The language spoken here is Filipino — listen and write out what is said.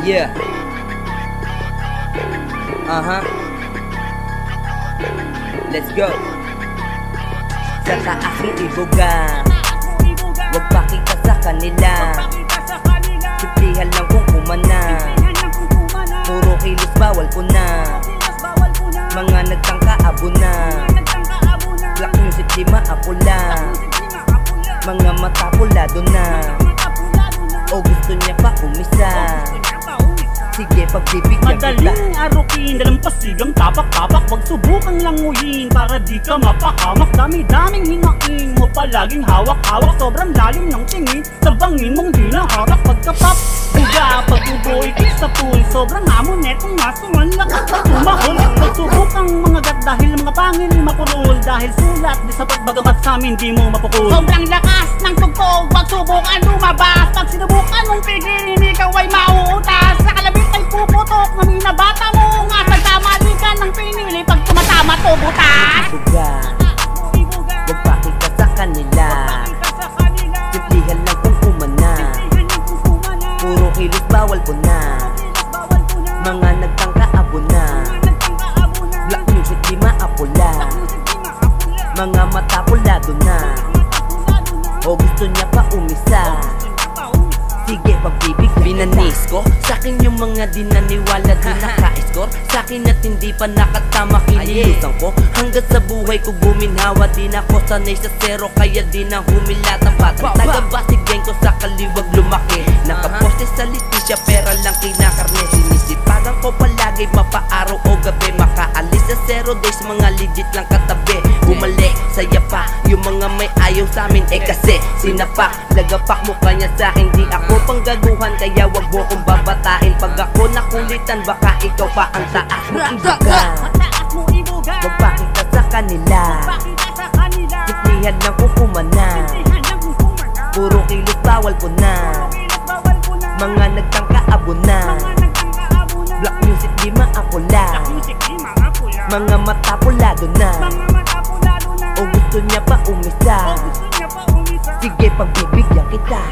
Yeah. Let's go. Sa taas mo ibuga, wag pakita sa kanila. Simplihan lang kung kumana, puro kilos bawal po na. Mga nagtangka abo na, black music di maapula. Mga mata pulado na, o gusto niya pa umisa. Sige, pagbibigyan kita. Madaling arukin, dalang pasigang tapak-tapak. Huwag subukang languyin para di ka mapahamak. Dami-daming hingain mo palaging hawak-hawak. Sobrang lalim ng tingin sa bangin mong di naharap. Pagkapap, buga, pag-ubo, ikit sa pool. Sobrang hamon netong masungan, lakas na tumahol. Huwag subukang mga gat dahil mga pangil mapurul. Dahil sulat, di sapat bagamat sa amin di mo mapukul. Sobrang lakas ng tugtog, huwag subukan lumabas. Pag sinubukan mong pigilin, ikaw ay mauutas. Sa kalabit ay puputok, mamina bata mo nga. Pagkamali ka ng pinili, pag tumatama to butas. Ibuga, wag pakita sa kanila. Simplihan lang kung kumana, puro kilos bawal po na. Mga nagtangka abo na, black music di maapula. Mga mata pulado na, o gusto niya pa umisa. Sige, pagbibig binanis ko. Sa'kin yung mga di naniwala, di naka-score. Sa'kin at hindi pa nakatama, kinilusan ko. Hanggat sa buhay ko guminhawa, di na ko sanay sa zero. Kaya di na humilatang batang taga-basigyan ko sa kaliwag lumaki. Nakaposte sa listisya, pera lang kinakarne. Sinisipagan ko palagi, mapaaraw o gabi. Makaalis sa 0 days, mga legit lang katabi. Bumalik, saya pa, yung mga may ayaw sa'min. Kasi sinapak, lagapak mo kanya sa'kin. Di ako panggaguhan, kaya wag mo kong babatain. Pag ako nakulitan, baka ikaw pa ang taas mo ibuga. Wag pakita sa kanila, simplihan lang kung kumana, puro kilos bawal po na. Mga nagtangka abo na, black music di maapula. Mga mata pulado na, o gusto niya pa umisa. Sige, pagbibigyan kita.